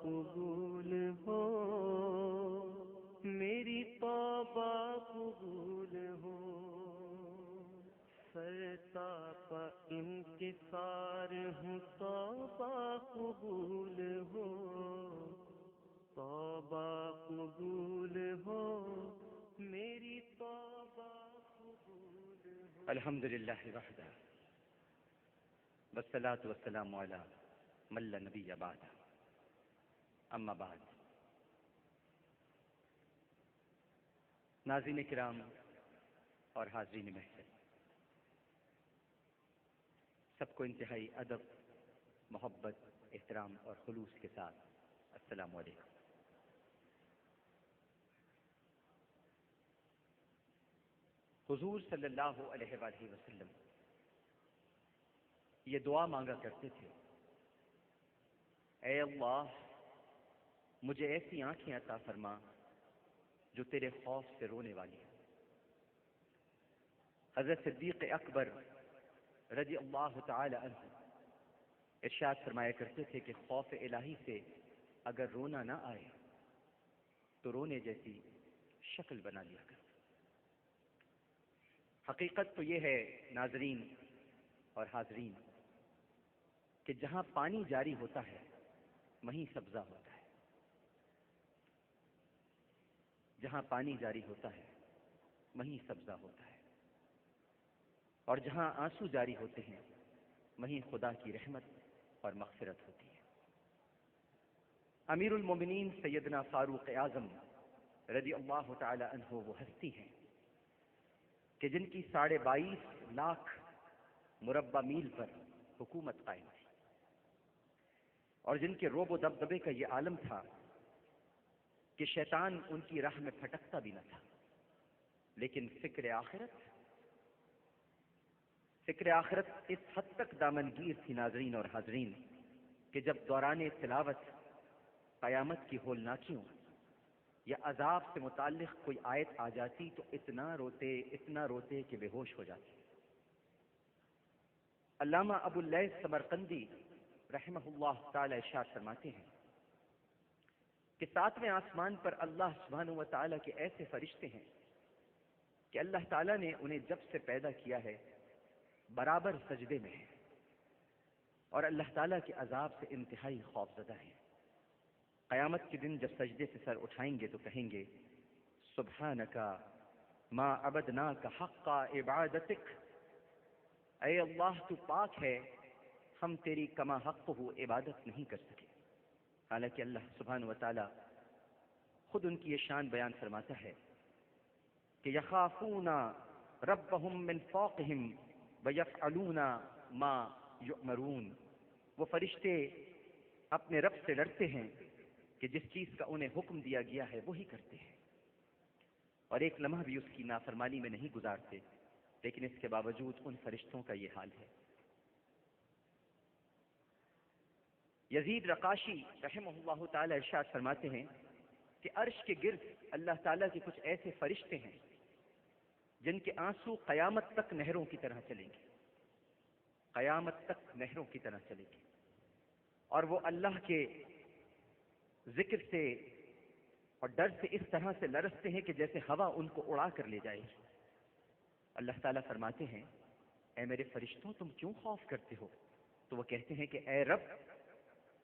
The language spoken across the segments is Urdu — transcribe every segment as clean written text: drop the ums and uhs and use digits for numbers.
قبول ہو، میری توبہ قبول ہو، سرتاپ انکسار ہوں، توبہ قبول ہو، توبہ قبول ہو، میری توبہ قبول ہو۔ الحمدللہ وحدہ والصلاة والسلام علی من لا نبی بعد، اما بعد۔ ناظرین کرام اور حاضرین محفل، سب کو انتہائی ادب، محبت، احترام اور خلوص کے ساتھ السلام علیکم۔ حضور صلی اللہ علیہ وآلہ وسلم یہ دعا مانگا کرتے تھے، اے اللہ مجھے ایسی آنکھیں عطا فرما جو تیرے خوف سے رونے والی ہیں۔ حضرت صدیق اکبر رضی اللہ تعالی عنہ ارشاد فرمایا کرتے تھے کہ خوف الہی سے اگر رونا نہ آئے تو رونے جیسی شکل بنا لیا کر۔ حقیقت تو یہ ہے ناظرین اور حاضرین کہ جہاں پانی جاری ہوتا ہے وہیں سبزہ ہوتا ہے، جہاں پانی جاری ہوتا ہے وہیں سبزہ ہوتا ہے، اور جہاں آنسو جاری ہوتے ہیں وہیں خدا کی رحمت اور مغفرت ہوتی ہے۔ امیر المومنین سیدنا فاروق اعظم رضی اللہ تعالی عنہ وہ ہستی ہیں کہ جن کی 22.5 لاکھ مربع میل پر حکومت قائم تھی، اور جن کے روب و دبدبے کا یہ عالم تھا کہ شیطان ان کی راہ میں پھٹکتا بھی نہ تھا، لیکن فکر آخرت اس حد تک دامنگیر تھی ناظرین اور حاضرین کہ جب دوران تلاوت قیامت کی ہولناکیوں یا عذاب سے متعلق کوئی آیت آ جاتی تو اتنا روتے کہ بے ہوش ہو جاتے۔ علامہ ابو اللیث سمرقندی رحمہ اللہ تعالی ارشاد فرماتے ہیں کہ 7ویں آسمان پر اللہ سبحانہ و تعالی کے ایسے فرشتے ہیں کہ اللہ تعالیٰ نے انہیں جب سے پیدا کیا ہے برابر سجدے میں ہیں، اور اللہ تعالیٰ کے عذاب سے انتہائی خوفزدہ ہیں۔ قیامت کے دن جب سجدے سے سر اٹھائیں گے تو کہیں گے سبحانک ما عبدناک حق عبادتک، اے اللہ تو پاک ہے، ہم تیری کما حق ہو عبادت نہیں کر سکے۔ حالانکہ اللہ سبحانہ و تعالیٰ خود ان کی یہ شان بیان فرماتا ہے کہ یخافون ربهم من فوقهم ویفعلون ما یؤمرون، وہ فرشتے اپنے رب سے ڈرتے ہیں کہ جس چیز کا انہیں حکم دیا گیا ہے وہی کرتے ہیں، اور ایک لمحہ بھی اس کی نافرمانی میں نہیں گزارتے، لیکن اس کے باوجود ان فرشتوں کا یہ حال ہے۔ یزید رقاشی رحمہ اللہ تعالی ارشاد فرماتے ہیں کہ عرش کے گرد اللہ تعالیٰ کے کچھ ایسے فرشتے ہیں جن کے آنسو قیامت تک نہروں کی طرح چلیں گے، قیامت تک نہروں کی طرح چلیں گے، اور وہ اللہ کے ذکر سے اور ڈر سے اس طرح سے لرزتے ہیں کہ جیسے ہوا ان کو اڑا کر لے جائے گی۔ اللہ تعالیٰ فرماتے ہیں اے میرے فرشتوں تم کیوں خوف کرتے ہو؟ تو وہ کہتے ہیں کہ اے رب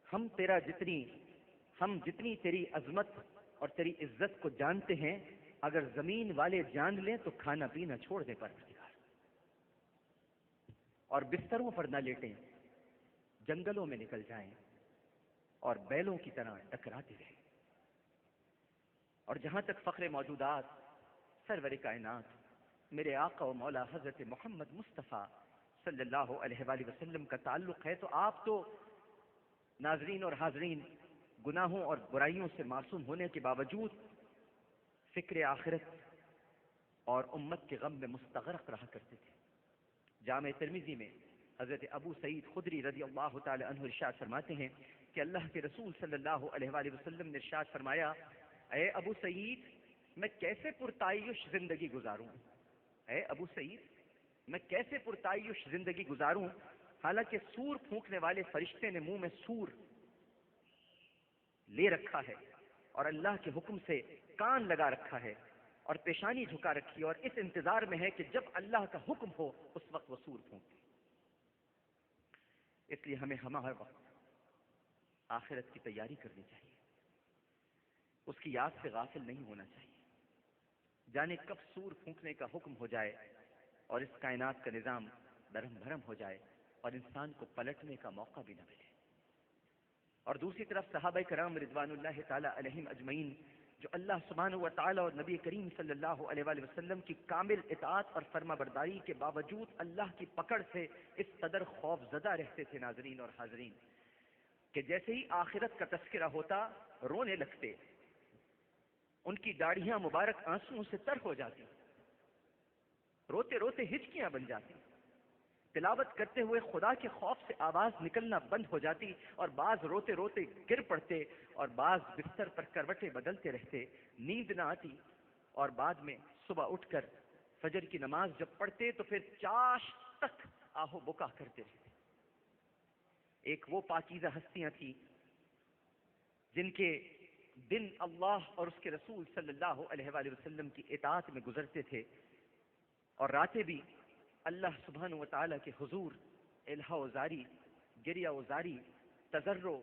ہم جتنی تیری عظمت اور تیری عزت کو جانتے ہیں، اگر زمین والے جان لیں تو کھانا پینا چھوڑ دیں پروردگار، اور بستروں پر نہ لیٹیں، جنگلوں میں نکل جائیں اور بیلوں کی طرح ٹکراتے رہیں۔ اور جہاں تک فخر موجودات سرور کائنات میرے آقا و مولا حضرت محمد مصطفیٰ صلی اللہ علیہ وآلہ وسلم کا تعلق ہے تو آپ تو ناظرین اور حاضرین گناہوں اور برائیوں سے معصوم ہونے کے باوجود فکر آخرت اور امت کے غم میں مستغرق رہا کرتے تھے۔ جامع ترمذی میں حضرت ابو سعید خدری رضی اللہ تعالی عنہ ارشاد فرماتے ہیں کہ اللہ کے رسول صلی اللہ علیہ وآلہ وسلم نے ارشاد فرمایا اے ابو سعید میں کیسے پرتعیش زندگی گزاروں، اے ابو سعید میں کیسے پرتعیش زندگی گزاروں، حالانکہ سور پھونکنے والے فرشتے نے منہ میں سور لے رکھا ہے اور اللہ کے حکم سے کان لگا رکھا ہے اور پیشانی جھکا رکھی ہے اور اس انتظار میں ہے کہ جب اللہ کا حکم ہو اس وقت وہ سور پھونکے. اس لیے ہمیں ہر وقت آخرت کی تیاری کرنی چاہیے، اس کی یاد سے غافل نہیں ہونا چاہیے. جانے کب سور پھونکنے کا حکم ہو جائے اور اس کائنات کا نظام درہم بھرم ہو جائے اور انسان کو پلٹنے کا موقع بھی نہ ملے. اور دوسری طرف صحابہ کرام رضوان اللہ تعالی علیہم اجمعین جو اللہ سبحانہ و تعالی اور نبی کریم صلی اللہ علیہ وآلہ وسلم کی کامل اطاعت اور فرما برداری کے باوجود اللہ کی پکڑ سے اس قدر خوف زدہ رہتے تھے ناظرین اور حاضرین کہ جیسے ہی آخرت کا تذکرہ ہوتا رونے لگتے، ان کی داڑھیاں مبارک آنسوؤں سے تر ہو جاتی، روتے روتے ہچکیاں بن جاتی، تلاوت کرتے ہوئے خدا کے خوف سے آواز نکلنا بند ہو جاتی اور بعض روتے روتے گر پڑتے اور بعض بستر پر کروٹیں بدلتے رہتے، نیند نہ آتی اور بعد میں صبح اٹھ کر فجر کی نماز جب پڑھتے تو پھر چاش تک آہو بکا کرتے رہتے. ایک وہ پاکیزہ ہستیاں تھیں جن کے دن اللہ اور اس کے رسول صلی اللہ علیہ وآلہ وسلم کی اطاعت میں گزرتے تھے اور راتیں بھی اللہ سبحانہ و تعالیٰ کے حضور الہا و زاری، گریہ و زاری، تضرع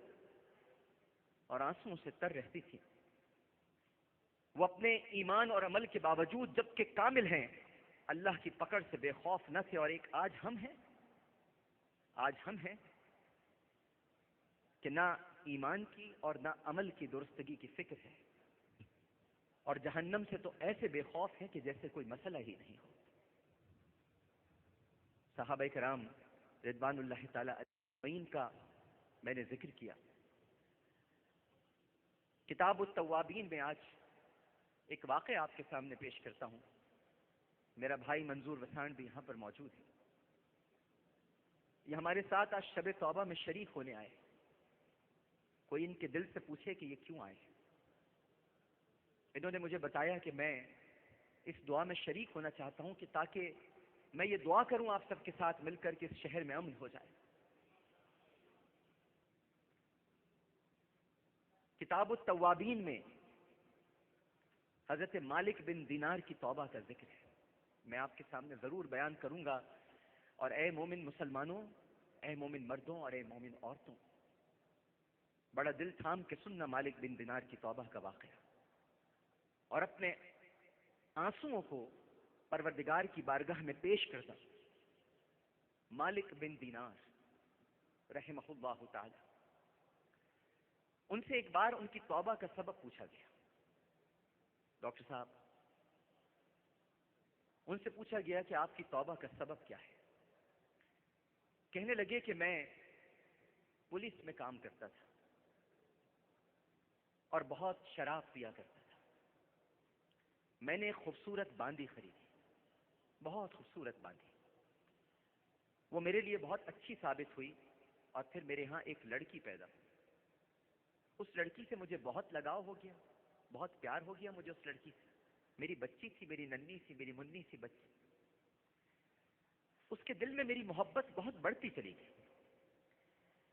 اور آنسوؤں سے تر رہتی تھی. وہ اپنے ایمان اور عمل کے باوجود جبکہ کامل ہیں اللہ کی پکڑ سے بے خوف نہ تھے. اور ایک آج ہم ہیں کہ نہ ایمان کی اور نہ عمل کی درستگی کی فکر ہے اور جہنم سے تو ایسے بے خوف ہیں کہ جیسے کوئی مسئلہ ہی نہیں ہو. صحابہ کرام رضوان اللہ تعالی اجمعین کا میں نے ذکر کیا. کتاب التوابین میں آج ایک واقعہ آپ کے سامنے پیش کرتا ہوں. میرا بھائی منظور وسان بھی یہاں پر موجود ہے. یہ ہمارے ساتھ آج شب توبہ میں شریک ہونے آئے. کوئی ان کے دل سے پوچھے کہ یہ کیوں آئے. انہوں نے مجھے بتایا کہ میں اس دعا میں شریک ہونا چاہتا ہوں کہ تاکہ میں یہ دعا کروں آپ سب کے ساتھ مل کر کہ اس شہر میں امن ہو جائے. کتاب التوابین میں حضرت مالک بن دینار کی توبہ کا ذکر ہے. میں آپ کے سامنے ضرور بیان کروں گا. اور اے مومن مسلمانوں، اے مومن مردوں اور اے مومن عورتوں، بڑا دل تھام کے سننا مالک بن دینار کی توبہ کا واقعہ اور اپنے آنسوؤں کو پروردگار کی بارگاہ میں پیش کرتا. مالک بن دینار رحمہ اللہ تعالی، ان سے ایک بار ان کی توبہ کا سبب پوچھا گیا. ڈاکٹر صاحب، ان سے پوچھا گیا کہ آپ کی توبہ کا سبب کیا ہے. کہنے لگے کہ میں پولیس میں کام کرتا تھا اور بہت شراب پیا کرتا تھا. میں نے ایک خوبصورت باندی خریدی، بہت خوبصورت باندی. وہ میرے لیے بہت اچھی ثابت ہوئی اور پھر میرے ہاں ایک لڑکی پیدا ہوئی. اس لڑکی سے مجھے بہت لگاؤ ہو گیا، بہت پیار ہو گیا مجھے اس لڑکی سے. میری بچی تھی، میری ننھی سی، میری منی سی بچی. اس کے دل میں میری محبت بہت بڑھتی چلی گئی.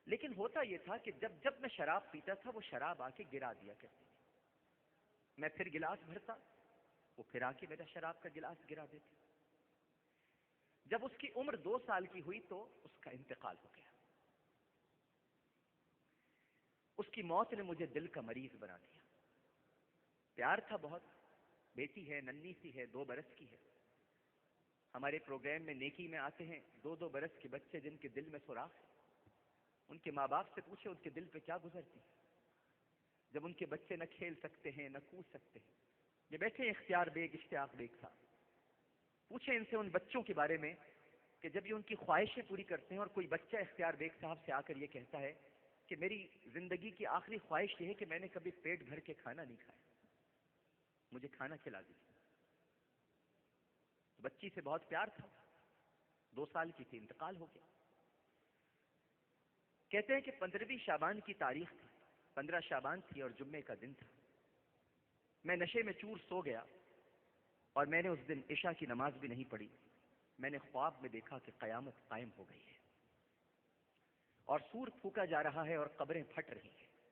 لیکن ہوتا یہ تھا کہ جب میں شراب پیتا تھا وہ شراب آ کے گرا دیا کرتی تھی. میں پھر گلاس بھرتا، وہ پھر آ کے میرا شراب کا گلاس گرا دیتی. جب اس کی عمر 2 سال کی ہوئی تو اس کا انتقال ہو گیا. اس کی موت نے مجھے دل کا مریض بنا دیا. پیار تھا بہت، بیٹی ہے، ننھی سی ہے، 2 برس کی ہے. ہمارے پروگرام میں نیکی میں آتے ہیں 2 برس کے بچے جن کے دل میں سوراخ ہے. ان کے ماں باپ سے پوچھے ان کے دل پہ کیا گزرتی ہے جب ان کے بچے نہ کھیل سکتے ہیں نہ کود سکتے ہیں. یہ بیٹھے اختیار بیگ اشتیاق بیگ صاحب، پوچھے ان سے ان بچوں کے بارے میں کہ جب یہ ان کی خواہشیں پوری کرتے ہیں اور کوئی بچہ اختیار بیگ صاحب سے آ کر یہ کہتا ہے کہ میری زندگی کی آخری خواہش یہ ہے کہ میں نے کبھی پیٹ بھر کے کھانا نہیں کھایا، مجھے کھانا کھلا دیجیے. بچی سے بہت پیار تھا، 2 سال کی تھی، انتقال ہو گیا. کہتے ہیں کہ 15ویں شعبان کی تاریخ تھی، 15 شعبان تھی اور جمعے کا دن تھا. میں نشے میں چور سو گیا اور میں نے اس دن عشاء کی نماز بھی نہیں پڑھی. میں نے خواب میں دیکھا کہ قیامت قائم ہو گئی ہے اور سور پھونکا جا رہا ہے اور قبریں پھٹ رہی ہیں.